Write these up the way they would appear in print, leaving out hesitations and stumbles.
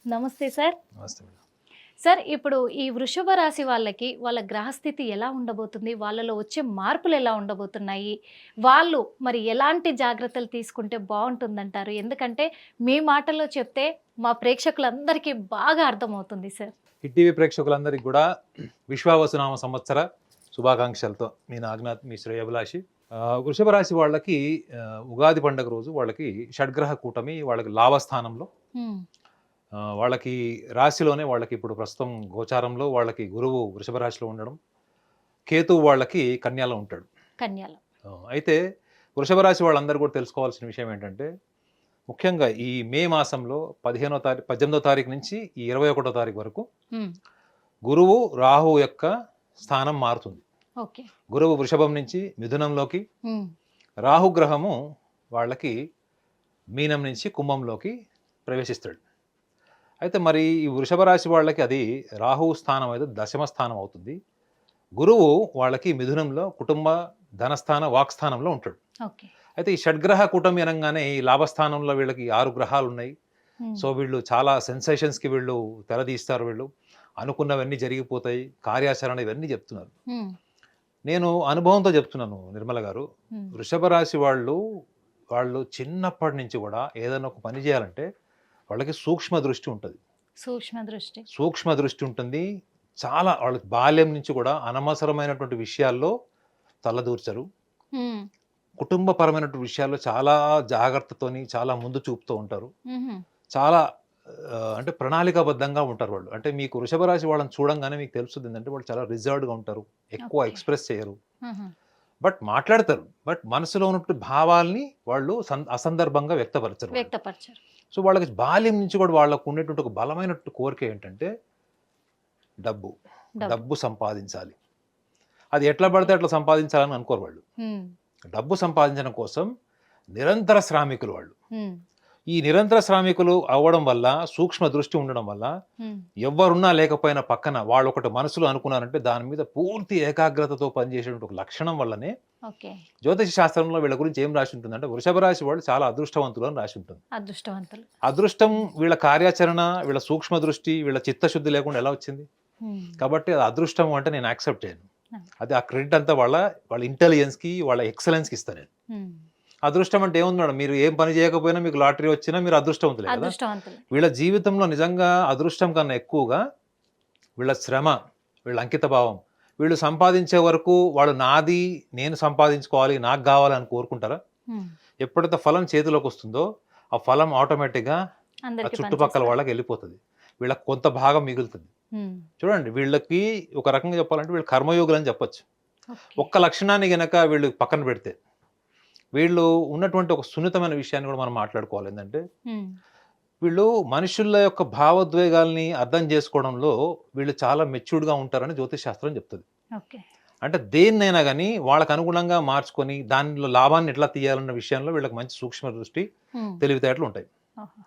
నమస్తే సార్. నమస్తే madam. Sir ఇప్పుడు ఈ వృషభ రాశి వాళ్ళకి వాళ్ళ గ్రహస్థితి ఎలా ఉండబోతుంది? వాళ్ళలో వచ్చే మార్పులు ఎలా ఉండబోతున్నాయి? వాళ్ళు మరి ఎలాంటి జాగ్రత్తలు తీసుకుంటే బావుంటుందంటారు? ఎందుకంటే మీ మాటల్లో చెప్తే మా ప్రేక్షకులందరికీ బాగా అర్థమవుతుంది సార్. హిట్ టీవీ ప్రేక్షకులందరికీ కూడా విశ్వావసునామ సంవత్సర శుభాకాంక్షలతో మీ నాగనాథ్, మీ శ్రేయభిలాషి. వృషభ రాశి వాళ్ళకి ఉగాది పండుగ రోజు వాళ్ళకి షడ్గ్రహ కూటమి వాళ్ళకి లాభస్థానంలో, హ్మ్. వాళ్ళకి రాశిలోనే వాళ్ళకి ఇప్పుడు ప్రస్తుతం గోచారంలో వాళ్ళకి గురువు వృషభ రాశిలో ఉండడం, కేతువు వాళ్ళకి కన్యాలో ఉంటాడు. కన్యలో. అయితే వృషభ రాశి వాళ్ళందరూ కూడా తెలుసుకోవాల్సిన విషయం ఏంటంటే, ముఖ్యంగా ఈ మే మాసంలో 18వ తారీఖు నుంచి ఈ 21వ తారీఖు వరకు హ్మ్. గురువు రాహు యొక్క స్థానం మారుతుంది. ఓకే. గురువు వృషభం నుంచి మిథునంలోకి, హ్మ్. రాహుగ్రహము వాళ్ళకి మీనం నుంచి కుంభంలోకి ప్రవేశిస్తాడు. అయితే మరి ఈ వృషభ రాశి వాళ్ళకి అది రాహు స్థానం అయితే దశమ స్థానం అవుతుంది. గురువు వాళ్ళకి మిథునంలో కుటుంబ ధనస్థాన వాక్స్థానంలో ఉంటాడు. ఓకే. అయితే ఈ షడ్గ్రహ కూటమి అనగానే ఈ లాభస్థానంలో వీళ్ళకి 6 గ్రహాలు ఉన్నాయి. హ్మ్. సో వీళ్ళు చాలా సెన్సేషన్స్కి వీళ్ళు తెరదీస్తారు. వీళ్ళు అనుకున్నవన్నీ జరిగిపోతాయి, కార్యాచరణ ఇవన్నీ చెప్తున్నారు. హ్మ్. నేను అనుభవంతో చెప్తున్నాను నిర్మల గారు. హ్మ్. వృషభ రాశి వాళ్ళు చిన్నప్పటి నుంచి కూడా ఏదైనా ఒక పని చేయాలంటే వాళ్ళకి సూక్ష్మ దృష్టి ఉంటుంది. సూక్ష్మ దృష్టి. సూక్ష్మ దృష్టి ఉంటుంది. చాలా వాళ్ళకి బాల్యం నుంచి కూడా అనవసరమైనటువంటి విషయాల్లో తలదూర్చరు. హ్మ్. కుటుంబపరమైనటువంటి విషయాల్లో చాలా జాగ్రత్తతోని, చాలా ముందు చూపుతూ ఉంటారు. హుహు. చాలా అంటే ప్రణాళికాబద్ధంగా ఉంటారు వాళ్ళు. అంటే మీకు వృషభ రాశి వాళ్ళని చూడంగానే మీకు తెలుస్తుంది ఏంటంటే వాళ్ళు చాలా రిజర్వ్డ్‌గా ఉంటారు. ఎక్కువ ఓకే. ఎక్స్‌ప్రెస్ చేయరు. హుహు. బట్ మాట్లాడతారు. బట్ మనసులో ఉన్నటువంటి భావాల్ని వాళ్ళు అసందర్భంగా వ్యక్తపరచరు వాళ్ళు. వ్యక్తపరచరు. సో వాళ్ళకి బాల్యం నుంచి కూడా వాళ్ళకు ఉండేటువంటి ఒక బలమైనటువంటి కోరిక ఏంటంటే డబ్బు. డబ్బు. డబ్బు సంపాదించాలి. అది ఎట్లా పడితే అట్లా సంపాదించాలని అనుకోరు వాళ్ళు. హ్మ్. డబ్బు సంపాదించడం కోసం నిరంతర శ్రామికులు వాళ్ళు. హ్మ్. ఈ నిరంతర శ్రామికులు అవ్వడం వల్ల, సూక్ష్మ దృష్టి ఉండడం వల్ల హ్మ్. ఎవ్వరున్నా లేకపోయినా పక్కన వాళ్ళు ఒకటి మనసులో అనుకున్నారంటే దాని మీద పూర్తి ఏకాగ్రతతో పనిచేసేటువంటి ఒక లక్షణం వల్లనే ఓకే. జ్యోతిష శాస్త్రంలో వీళ్ళ గురించి ఏం రాసి ఉంటుందంటే వృషభ రాశి వాళ్ళు చాలా అదృష్టవంతులు అని రాసి ఉంటుంది. అదృష్టవంతులు. అదృష్టం వీళ్ళ కార్యాచరణ, వీళ్ళ సూక్ష్మ దృష్టి, వీళ్ళ చిత్తశుద్ధి లేకుండా ఎలా వచ్చింది? హ్మ్. కాబట్టి అది అదృష్టం అంటే నేను యాక్సెప్ట్ చేయను. ఆ! అది ఆ క్రెడిట్ అంతా వాళ్ళ ఇంటెలిజెన్స్‌కి, వాళ్ళ ఎక్సలెన్స్‌కి ఇస్తా నేను. హ్మ్. అదృష్టం అంటే ఏముంది మేడం? మీరు ఏం పని చేయకపోయినా మీకు లాటరీ వచ్చినా మీరు అదృష్టవంతులే కదా! అదృష్టవంతులు. వీళ్ళ జీవితంలో నిజంగా అదృష్టం కన్నా ఎక్కువగా వీళ్ళ శ్రమ, వీళ్ళ అంకితభావం, వీళ్ళు సంపాదించే వరకు వాళ్ళు నాది, నేను సంపాదించుకోవాలి, నాకు కావాలి అని కోరుకుంటారా? హ్మ్. ఎప్పుడైతే ఫలం చేతిలోకి వస్తుందో, ఆ ఫలం ఆటోమేటిక్‌గా ఆ అందరికి చుట్టుపక్కల పనిచేస్తారు. వాళ్ళకి వెళ్ళిపోతది. వీళ్ళకి కొంత భాగం మిగులుతుంది. హ్మ్. చూడండి వీళ్ళకి ఒక రకంగా చెప్పాలంటే వీళ్ళు కర్మయోగులు అని చెప్పొచ్చు. ఓకే. ఒక్క లక్షణాన్ని గనక వీళ్ళు పక్కన పెడితే, వీళ్ళు ఉన్నటువంటి ఒక సున్నితమైన విషయాన్ని కూడా మనం మాట్లాడుకోవాలి. ఏందంటే, హ్మ్. వీళ్ళు మనుషుల యొక్క భావోద్వేగాల్ని అర్థం చేసుకోవడంలో వీళ్ళు చాలా మెచ్యూర్డ్‌గా ఉంటారని జ్యోతిష్ శాస్త్రం చెప్తది. ఓకే. అంటే దేన్నైనా గాని వాళ్ళకి అనుగుణంగా మార్చుకొని, దానిలో లాభాన్ని ఎట్లా తీయాలన్న విషయంలో వీళ్ళకి మంచి సూక్ష్మ దృష్టి, హ్మ్. తెలివితేటలు ఉంటాయి. ఓహో!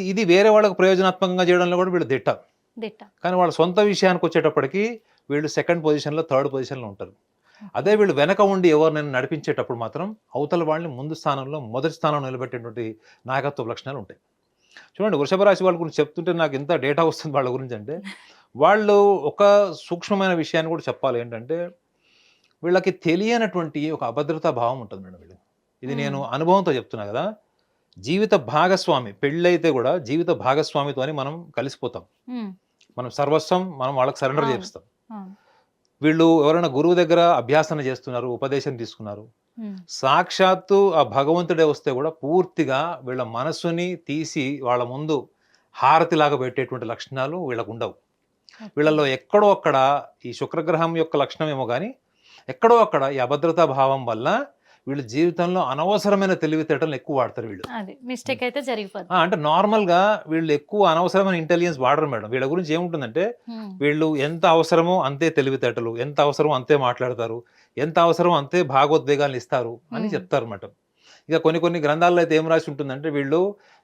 ఇది వేరే వాళ్ళకి ప్రయోజనాత్మకంగా చేయడంలో కూడా వీళ్ళు దిట్ట. దిట్ట. కానీ వాళ్ళ సొంత విషయానికొచ్చేటప్పటికి వీళ్ళు సెకండ్ పొజిషన్‌లో, థర్డ్ పొజిషన్‌లో ఉంటారు. అదే ఓకే. వీళ్ళు వెనక ఉండి ఎవరినైనా నడిపించేటప్పుడు మాత్రం అవతల వాళ్ళని ముందు స్థానంలో, మొదటి స్థానంలో నిలబెట్టేటువంటి నాయకత్వ లక్షణాలు ఉంటాయి. చూడండి వృషభ రాశి వాళ్ళ గురించి చెప్తుంటే నాకు ఎంత డేటా వస్తుంది వాళ్ళ గురించి అంటే, వాళ్ళు ఒక సూక్ష్మమైన విషయాన్ని కూడా చెప్పాలి ఏంటంటే, వీళ్ళకి తెలియనటువంటి ఒక అభద్రతా భావం ఉంటుంది మేడం వీళ్ళకి. ఇది హ్మ్. నేను అనుభవంతో చెప్తున్నా కదా! జీవిత భాగస్వామి పెళ్ళైతే కూడా జీవిత భాగస్వామితోని మనం కలిసిపోతాం. హ్మ్. మనం సర్వస్వం మనం వాళ్ళకి సరెండర్ అవును. చేపిస్తాం. అవును. వీళ్ళు ఎవరైనా గురువు దగ్గర అభ్యాసన చేస్తున్నారు, ఉపదేశం తీసుకున్నారు. హ్మ్. సాక్షాత్తు ఆ భగవంతుడే వస్తే కూడా పూర్తిగా వీళ్ళ మనస్సుని తీసి వాళ్ళ ముందు హారతిలాగా పెట్టేటువంటి లక్షణాలు వీళ్ళకుండవు. ఓకే. వీళ్ళలో ఎక్కడో అక్కడ ఈ శుక్రగ్రహం యొక్క లక్షణమేమో గానీ, ఎక్కడో అక్కడ ఈ అభద్రతా భావం వల్ల వీళ్ళ జీవితంలో అనవసరమైన తెలివితేటలను ఎక్కువ వాడతారు వీళ్ళు. అది మిస్టేక్ అయితే జరిగిపోద్ది. అంటే నార్మల్‌గా వీళ్ళు ఎక్కువ అనవసరమైన ఇంటెలిజెన్స్ వాడరు మేడం. వీళ్ళ గురించి ఏముంటుందంటే, హ్మ్. వీళ్ళు ఎంత అవసరమో అంతే తెలివితేటలు, ఎంత అవసరమో అంతే మాట్లాడతారు, ఎంత అవసరమో అంతే భావోద్వేగాలను ఇస్తారు అని హ్మ్. చెప్తారన్నమాట. ఇక కొన్ని కొన్ని గ్రంథాల్లో అయితే ఏం రాసి ఉంటుందంటే,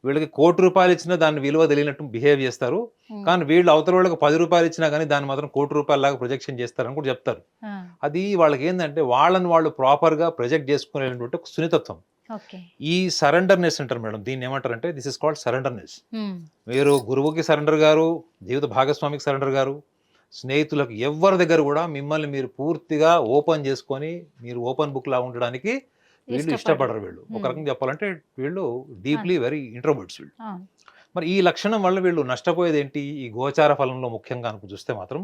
వీళ్ళకి ₹1,00,00,000 ఇచ్చినా దాని విలువ తెలియనట్టు బిహేవ్ చేస్తారు. హ్మ్. కానీ వీళ్ళు అవతల వాళ్ళకి ₹10 ఇచ్చినా గానీ దాన్ని మాత్రం ₹1,00,00,000 లాగా ప్రొజెక్షన్ చేస్తారని కూడా చెప్తారు. ఆ! అది వాళ్ళకేందంటే వాళ్ళని వాళ్ళు ప్రాపర్‌గా ప్రొజెక్ట్ చేసుకునేటువంటి ఒక సున్నితత్వం. ఓకే. ఈ సరెండర్నెస్ అంటారు మేడం, దీన్ని ఏమంటారంటే దిస్ ఇస్ కాల్డ్ సరెండర్నెస్. హ్మ్. మీరు గురువుకి సరెండర్ గారు, జీవిత భాగస్వామికి సరెండర్ గారు, స్నేహితులకు ఎవ్వరి దగ్గర కూడా మిమ్మల్ని మీరు పూర్తిగా ఓపెన్ చేసుకొని మీరు ఓపెన్ బుక్ లా ఉండడానికి వీళ్ళు ఇష్టపడరు. ఇష్టపడరు. వీళ్ళు ఒక హ్మ్. రకంగా చెప్పాలంటే వీళ్ళు డీప్లీ అవును. వెరీ ఇంట్రోవర్ట్స్ వీళ్ళు. అవును. మరి ఈ లక్షణం వల్ల వీళ్ళు నష్టపోయేది ఏంటి? ఈ గోచార ఫలంలో ముఖ్యంగా కనుక చూస్తే మాత్రం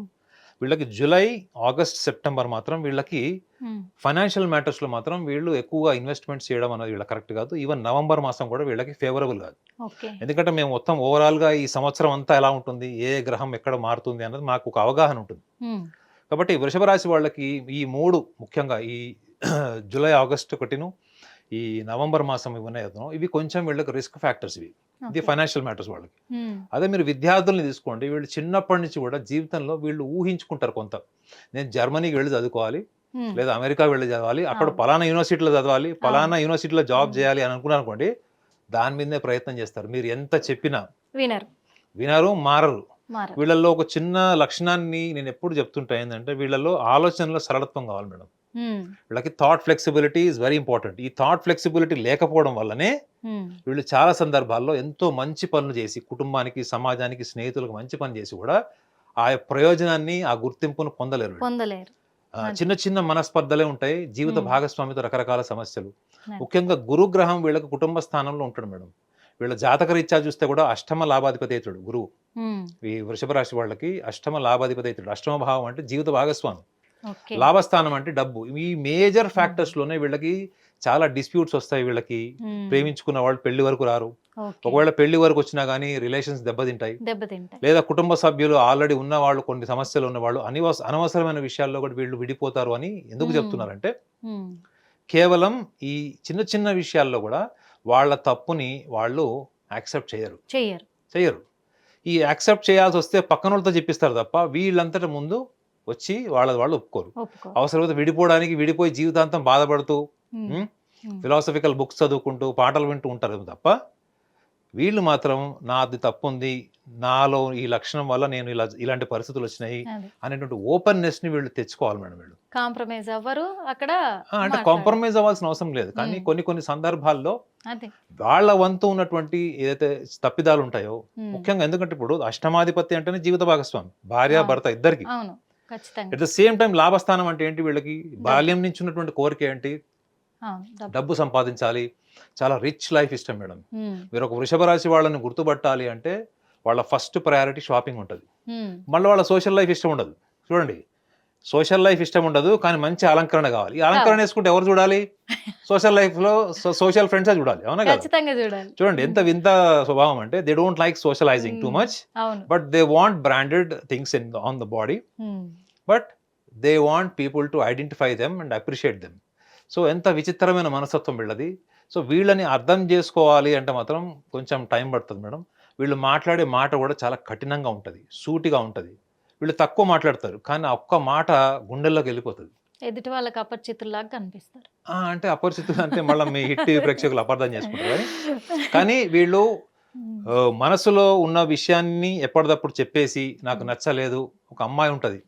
వీళ్ళకి జూలై, ఆగస్ట్, సెప్టెంబర్ మాత్రం వీళ్ళకి హ్మ్. ఫైనాన్షియల్ మ్యాటర్స్‌లో మాత్రం వీళ్ళు ఎక్కువగా ఇన్వెస్ట్‌మెంట్స్ చేయడం అనేది వీళ్ళకి కరెక్ట్ కాదు. ఈవెన్ నవంబర్ మాసం కూడా వీళ్ళకి ఫేవరబుల్ కాదు. ఓకే. ఎందుకంటే మేము మొత్తం ఓవరాల్‌గా ఈ సంవత్సరం అంతా ఎలా ఉంటుంది? ఏ గ్రహం ఎక్కడ మారుతుంది? అన్నది మాకు ఒక అవగాహన ఉంటుంది. హ్మ్. కాబట్టి వృషభ రాశి వాళ్ళకి ఈ 3 ముఖ్యంగా ఈ జూలై, ఆగస్ట్ ఒకటిను, ఈ నవంబర్ మాసం ఇవన్నీ అవుతున్నాం. ఇవి కొంచెం వీళ్ళకి రిస్క్ ఫ్యాక్టర్స్ ఇవి. ఇది ఓకే. ఫైనాన్షియల్ మ్యాటర్స్ వాళ్ళకి. హ్మ్. అదే మీరు విద్యార్థుల్ని తీసుకోండి. వీళ్ళు చిన్నప్పటి నుంచి కూడా జీవితంలో వీళ్ళు ఊహించుకుంటారు కొంత. నేను జర్మనీకి వెళ్లి చదువుకోవాలి. హ్మ్. లేదా అమెరికా వెళ్లి చదవాలి. అక్కడ అవును. పలానా యూనివర్సిటీలో చదవాలి. అవును. పలానా యూనివర్సిటీలో జాబ్ హ్మ్. చేయాలి అని అనుకున్నారనుకోండి, దాని మీదనే ప్రయత్నం చేస్తారు. మీరు ఎంత చెప్పినా వినరు. వినరు, మారరు. మారరు. వీళ్ళలో ఒక చిన్న లక్షణాన్ని నేను ఎప్పుడు చెప్తుంటా ఏందంటే, వీళ్ళలో ఆలోచనలో సరళత్వం కావాలి మేడం. హ్మ్. వీళ్ళకి thought flexibility is very important. ఈ థాట్ ఫ్లెక్సిబిలిటీ లేకపోవడం వల్లనే హ్మ్. వీళ్ళు చాలా సందర్భాల్లో ఎంతో మంచి పనులు చేసి, కుటుంబానికి, సమాజానికి, స్నేహితులకు మంచి పని చేసి కూడా ఆ ప్రయోజనాన్ని, ఆ గుర్తింపును పొందలేరు వీళ్ళు. పొందలేరు. అది. చిన్న చిన్న మనస్పర్ధలే ఉంటాయి. జీవిత హ్మ్. భాగస్వామితో రకరకాల సమస్యలు. అది. ముఖ్యంగా గురుగ్రహం వీళ్ళకి కుటుంబ స్థానంలో ఉంటాడు మేడం. వీళ్ళ జాతక రీత్యా చూస్తే కూడా అష్టమ లాభాధిపతి అయితాడు గురువు. హ్మ్. ఈ వృషభ రాశి వాళ్ళకి అష్టమ లాభాధిపతి అయితాడు. అష్టమ భావం అంటే జీవిత భాగస్వామి. ఓకే. లాభస్థానం అంటే డబ్బు. ఈ మేజర్ హ్మ్. ఫ్యాక్టర్స్‌లోనే వీళ్ళకి చాలా డిస్ప్యూట్స్ వస్తాయి వీళ్ళకి. హ్మ్. ప్రేమించుకున్న వాళ్ళు పెళ్లి వరకు రారు. ఓకే. ఒకవేళ పెళ్లి వరకు వచ్చినా గానీ రిలేషన్స్ దెబ్బతింటాయి. దెబ్బతింటాయి. లేదా కుటుంబ సభ్యులు ఆల్రెడీ ఉన్నవాళ్ళు, కొన్ని సమస్యలు ఉన్నవాళ్ళు అనవసరమైన విషయాల్లో కూడా వీళ్ళు విడిపోతారు అని ఎందుకు హ్మ్. చెప్తున్నారంటే, హ్మ్. కేవలం ఈ చిన్న చిన్న విషయాల్లో గూడా వాళ్ళ తప్పుని వాళ్ళు యాక్సెప్ట్ చేయరు. చెయ్యరు. చెయ్యరు. ఈ యాక్సెప్ట్ చేయాల్సొస్తే పక్కనోళ్ళతో చెప్పిస్తారు తప్ప, వీళ్ళంతట ముందు వచ్చి వాళ్ళది వాళ్ళు ఒప్పుకోరు. ఒప్పుకోరు. అవసరమైతే విడిపోయి జీవితాంతం బాధపడుతూ హ్మ్. హ్మ్. హ్మ్. ఫిలాసఫికల్ బుక్స్ చదువుకుంటూ, పాటలు వింటూ ఉంటారు తప్ప, వీళ్ళు మాత్రం నాది తప్పుంది. నాలో ఈ లక్షణం వల్ల నేను ఇలాంటి పరిస్థితులొచ్చినాయి అది. అనేటువంటి ఓపెన్‌నెస్‌ని వీళ్ళు తెచ్చుకోవాలి మేడం వీళ్ళు. కాంప్రమైజ్ అవ్వరు. అక్కడ అంటే మాట్లాడరు. కాంప్రమైజ్ అవ్వాల్సిన అవసరం లేదు. కానీ హ్మ్. కొన్ని కొన్ని సందర్భాల్లో అదే. వాళ్ళ వంతు ఉన్నటువంటి ఏదైతే తప్పిదాలుంటాయో, హ్మ్. ముఖ్యంగా ఎందుకంటే ఇప్పుడు అష్టమాధిపతి అంటేనే జీవిత భాగస్వామి. భార్య, అవును. భర్త ఇద్దరికీ. అవును. ఖచ్చితంగా. ఎట్ ద సేమ్ టైమ్ లాభస్థానం అంటే ఏంటి వీళ్ళకి? డబ్బు. బాల్యం నుంచి ఉన్నటువంటి కోరిక ఏంటి? అవును. డబ్బు. డబ్బు సంపాదించాలి. చాలా రిచ్ లైఫ్ ఇష్టం మేడం. హ్మ్. మీరొక వృషభ రాశి వాళ్ళని గుర్తుపట్టాలి అంటే, వాళ్ళ ఫస్ట్ ప్రయారిటీ షాపింగ్ ఉంటది. హ్మ్. మళ్ళీ వాళ్ళ సోషల్ లైఫ్ ఇష్టం ఉండదు. చూడండి. సోషల్ లైఫ్ ఇష్టం ఉండదు. కానీ మంచి అలంకరణ కావాలి. ఈ అలంకరణ కావాలి. యేసుకుంటే ఎవరు చూడాలి? సోషల్ లైఫ్‌లో సోషల్ ఫ్రెండ్సే చూడాలి. అవునా కదా? ఖచ్చితంగా చూడాలి. చూడండి ఎంత హ్మ్. వింత స్వభావం అంటే they don't like socialising too hmm. Much. అవును. But they want branded things on the body. Hmm. But they want people to identify them and appreciate them. So ఎంత విచిత్రమైన మనస్తత్వం వీళ్ళది. సో వీళ్ళని అర్థం చేసుకోవాలి అంటే మాత్రం కొంచెం టైం పడుతుంది మేడం. వీళ్ళు మాట్లాడే మాట కూడా చాలా కఠినంగా ఉంటది. సూటిగా ఉంటది. వీళ్ళు తక్కువ మాట్లాడతారు. కానీ ఆ ఒక్క మాట గుండెల్లోకి వెళ్ళిపోతది. ఎదుటి వాళ్ళకి అపరిచితుల్లాగా కనిపిస్తారు. అంటే అపరిచితులు అంటే మళ్ళా మీ హిట్ టీవీ ప్రేక్షకులు అపార్థం చేసుకుంటారు గానీ, కానీ వీళ్ళు హ్మ్. మనసులో ఉన్న విషయాన్ని ఎప్పటిదప్పుడు చెప్పేసి నాకు హ్మ్. నచ్చలేదు. ఒక అమ్మాయి ఉంటది.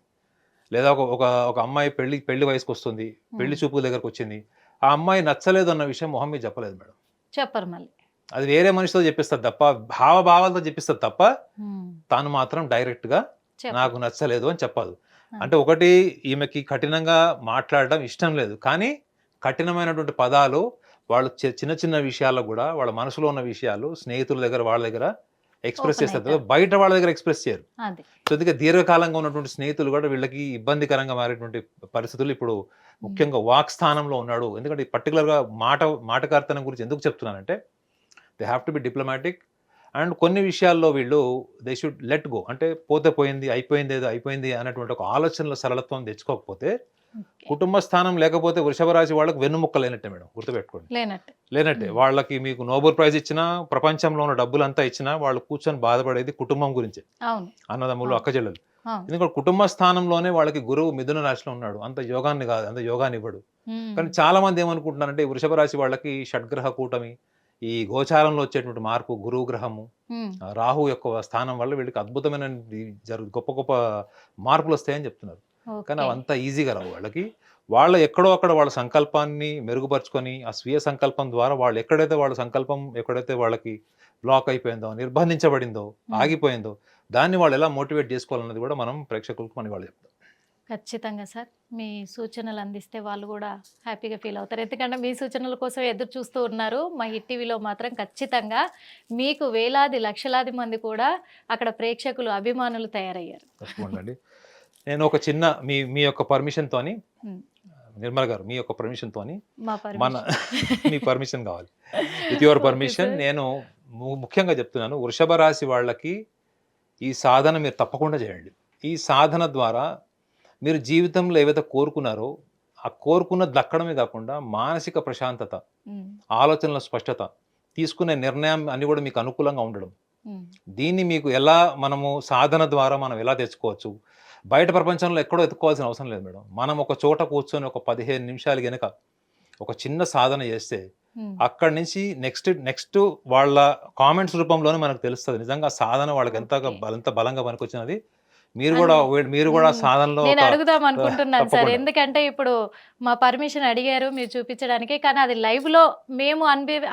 లేదా ఒక ఒక ఒక అమ్మాయి పెళ్లి పెళ్లి వయసుకొస్తుంది. పెళ్లి హ్మ్. చూపుల దగ్గరకొచ్చింది. ఆ అమ్మాయి నచ్చలేదు అన్న విషయం మొహం మీద చెప్పలేదు మేడం. చెప్పరు మళ్ళీ. అది వేరే మనిషితో చెప్పిస్తది తప్ప, హావభావాలతో చెప్పిస్తది తప్ప, హ్మ్. తాను మాత్రం డైరెక్ట్‌గా నాకు చెప్పరు. నచ్చలేదు అని చెప్పదు. అది. అంటే ఒకటి, ఈమెకి కఠినంగా మాట్లాడడం ఇష్టం లేదు. కానీ కఠినమైనటువంటి పదాలు వాళ్ళు చిన్న చిన్న విషయాల్లో గూడా వాళ్ళ మనసులో ఉన్న విషయాలు స్నేహితుల దగ్గర, వాళ్ళ దగ్గర ఎక్స్‌ప్రెస్ ఓపెన్ చేస్తారు. అయితారు. బయట వాళ్ళ దగ్గర ఎక్స్‌ప్రెస్ చేయరు. అది. సో, అందుకే దీర్ఘకాలంగా ఉన్నటువంటి స్నేహితులు గూడా వీళ్ళకి ఇబ్బందికరంగా మారేటువంటి పరిస్థితులు ఇప్పుడు హ్మ్. ముఖ్యంగా వాక్ స్థానంలో ఉన్నాడు. ఎందుకంటే పర్టిక్యులర్‌గా మాటకారితనం గురించి ఎందుకు చెప్తున్నానంటే, they have to be diplomatic. And కొన్ని విషయాల్లో వీళ్ళు దే షుడ్ లెట్ గో. అంటే పోతే పోయింది, అయిపోయిందేదో అయిపోయింది అనేటువంటి ఒక ఆలోచనలో సరళత్వం తెచ్చుకోకపోతే, ఓకే. కుటుంబ స్థానం లేకపోతే వృషభ రాశి వాళ్ళకి వెన్నుముక్క లేనట్టే మేడం. గుర్తుపెట్టుకోండి. లేనట్టు. లేనట్టే. హ్మ్. వాళ్ళకి మీకు నోబెల్ ప్రైజ్ ఇచ్చినా, ప్రపంచంలో ఉన్న డబ్బులంతా ఇచ్చినా, వాళ్ళు కూర్చొని బాధపడేది కుటుంబం గురించే. అవును. అన్నదమ్ములు, అవును. అక్కచెల్లెలు. అవును. ఎందుకంటే కుటుంబ స్థానంలోనే వాళ్ళకి గురువు మిథున రాశిలో ఉన్నాడు. అంత యోగాన్ని గాదు. అంత యోగాన్నివ్వడు. హ్మ్. కానీ చాలామంది ఏమనుకుంటున్నారంటే, ఈ వృషభ రాశి వాళ్ళకి షడ్గ్రహ కూటమి, ఈ గోచారంలో వచ్చేటువంటి మార్పు, గురువు గ్రహము, హ్మ్. రాహు యొక్క స్థానం వల్ల వీళ్ళకి అద్భుతమైన గొప్ప గొప్ప మార్పులొస్తాయని చెప్తున్నారు. కానీ ఓకే. అవంతా ఈజీగా రావు వాళ్ళకి. వాళ్ళ ఎక్కడో అక్కడ వాళ్ళ సంకల్పాన్ని మెరుగుపరుచుకొని ఆ స్వీయ సంకల్పం ద్వారా వాళ్ళు ఎక్కడైతే వాళ్ళ సంకల్పం ఎక్కడైతే వాళ్ళకి బ్లాక్ అయిపోయిందో, నిర్బంధించబడిందో, ఆగిపోయిందో దాన్ని వాళ్ళు ఎలా మోటివేట్ చేసుకోవాలన్నది కూడా మనం ప్రేక్షకులకు మన వాళ్ళు చెప్తాం. ఖచ్చితంగా సార్. మీ సూచనలు అందిస్తే వాళ్ళు కూడా హ్యాపీగా ఫీల్ అవుతారు. ఎందుకంటే మీ సూచనల కోసం ఎదురు చూస్తూ ఉన్నారు. మా హిట్ టీవీలో మాత్రం ఖచ్చితంగా మీకు వేలాది లక్షలాది మంది కూడా అక్కడ ప్రేక్షకులు, అభిమానులు తయారయ్యారు. తప్పకుండా అండి. నేను ఒక చిన్న మీ యొక్క పర్మిషన్తోని, నిర్మల గారు మీ యొక్క పర్మిషన్తోని, మా మన మీ పర్మిషన్ కావాలి, విత్ యువర్ పర్మిషన్ నేను ముఖ్యంగా చెప్తున్నాను, వృషభ రాశి వాళ్ళకి ఈ సాధన మీరు తప్పకుండా చేయండి. ఈ సాధన ద్వారా మీరు జీవితంలో ఏవైతే కోరుకున్నారో ఆ కోరుకున్నది దక్కడమే కాకుండా మానసిక ప్రశాంతత, ఆలోచనల స్పష్టత, తీసుకునే నిర్ణయం అన్ని కూడా మీకు అనుకూలంగా ఉండడం, దీన్ని మీకు ఎలా మనము సాధన ద్వారా మనం ఎలా తెచ్చుకోవచ్చు. బయట ప్రపంచంలో ఎక్కడో ఎత్తుకోవాల్సిన అవసరం లేదు మేడం. మనం ఒక చోట కూర్చొని ఒక 15 నిమిషాలు కనుక ఒక చిన్న సాధన చేస్తే అక్కడి నుంచి నెక్స్ట్ వాళ్ళ కామెంట్స్ రూపంలోనే మనకు తెలుస్తుంది నిజంగా సాధన వాళ్ళకి ఎంత బలంగా పనికొచ్చినది. మీరు కూడా సాధనలో నేను అడుగుదాం అనుకుంటున్నాను సార్. ఎందుకంటే ఇప్పుడు మా పర్మిషన్ అడిగారు మీరు చూపించడానికి, కానీ అది లైవ్ లో మేము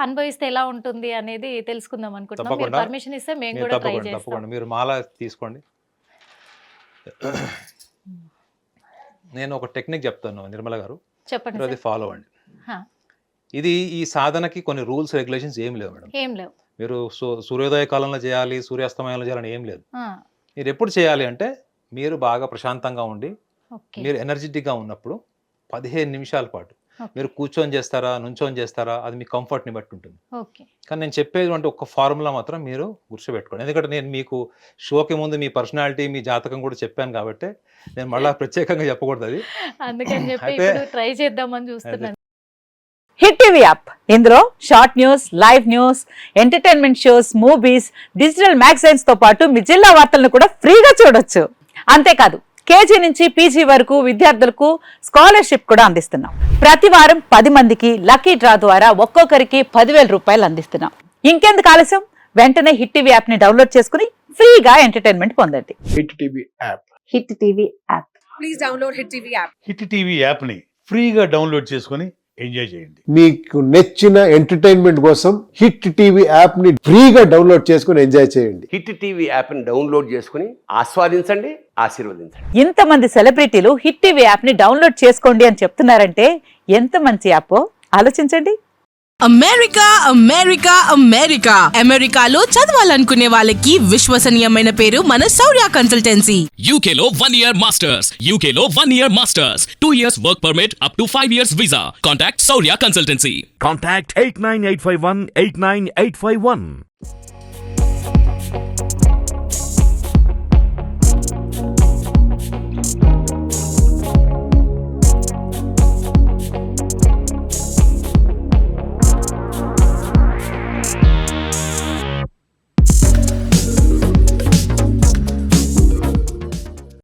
అనుభవిస్తే ఎలా ఉంటుంది అనేది తెలుసుకుందాం అనుకుంటున్నాం. మీరు పర్మిషన్ ఇస్తే మేము కూడా ట్రై చేస్తాం. తప్పకుండా మీరు మాల తీసుకోండి. నేను ఒక టెక్నిక్ చెప్తాను నిర్మల గారు, చెప్పండి. అది ఫాలో అండి. ఇది ఈ సాధనకి కొన్ని రూల్స్ రెగ్యులేషన్స్ ఏం లేవు మేడం. ఏం లేవు. మీరు సూర్యోదయ కాలంలో చేయాలి, సూర్యాస్తమయంలో చేయాలని ఏం లేదు. మీరు ఎప్పుడు చేయాలి అంటే మీరు బాగా ప్రశాంతంగా ఉండి మీరు ఎనర్జెటిక్గా ఉన్నప్పుడు 15 నిమిషాల పాటు మీరు కూర్చొని చేస్తారా, నుంచొని చేస్తారా, అది మీ కంఫర్ట్ని బట్టి ఉంటుంది. కానీ నేను చెప్పేది అంటే ఒక ఫార్ములా మాత్రం మీరు గుర్తుపెట్టుకోండి. ఎందుకంటే నేను మీకు షోకి ముందు మీ పర్సనాలిటీ, మీ జాతకం కూడా చెప్పాను కాబట్టి నేను మళ్ళీ ప్రత్యేకంగా చెప్పకూడదు. అది అందుకని చెప్పి ఇప్పుడు ట్రై చేద్దామని చూస్తున్నాను. హిట్ టీవీ యాప్, ఇందులో short news, live news, entertainment shows, movies, digital magazines తో పాటు మీ జిల్లా వార్తలను కూడా ఫ్రీగా చూడొచ్చు. అంతేకాదు కేజీ నుంచి పీజీ వరకు విద్యార్థులకు స్కాలర్షిప్ కూడా అందిస్తున్నాం. ప్రతి వారం 10 మందికి లక్కీ డ్రా ద్వారా ఒక్కొక్కరికి 10,000 రూపాయలు అందిస్తున్నాం. ఇంకెందుకు ఆలస్యం, వెంటనే హిట్ టీవీ యాప్ ని డౌన్లోడ్ చేసుకుని ఫ్రీగా ఎంటర్టైన్మెంట్ పొందండి. Hit TV app. Hit TV app. Please download hit TV app. Hit TV app ని ఫ్రీగా డౌన్లోడ్ చేసుకుని ఎంజాయ్ చేయండి. మీకు నచ్చిన ఎంటర్టైన్మెంట్ కోసం హిట్ టీవీ యాప్ ని ఫ్రీగా డౌన్లోడ్ చేసుకుని ఎంజాయ్ చేయండి. హిట్ టీవీ యాప్ ని డౌన్లోడ్ చేసుకుని ఆస్వాదించండి, ఆశీర్వదించండి. ఇంతమంది సెలబ్రిటీలు హిట్ టీవీ యాప్ ని డౌన్లోడ్ చేసుకోండి అని చెప్తున్నారంటే ఎంత మంచి యాప్ ఆలోచించండి. అమెరికా అమెరికా అమెరికా అమెరికాలో చదవాలనుకునే వాళ్ళకి విశ్వసనీయమైన పేరు మన శౌర్య కన్సల్టెన్సీ. UK లో 1 year masters, UK లో 1 year masters, 2 years work permit up to 5 years visa. Contact Saurya Consultancy. Contact 89851 89851.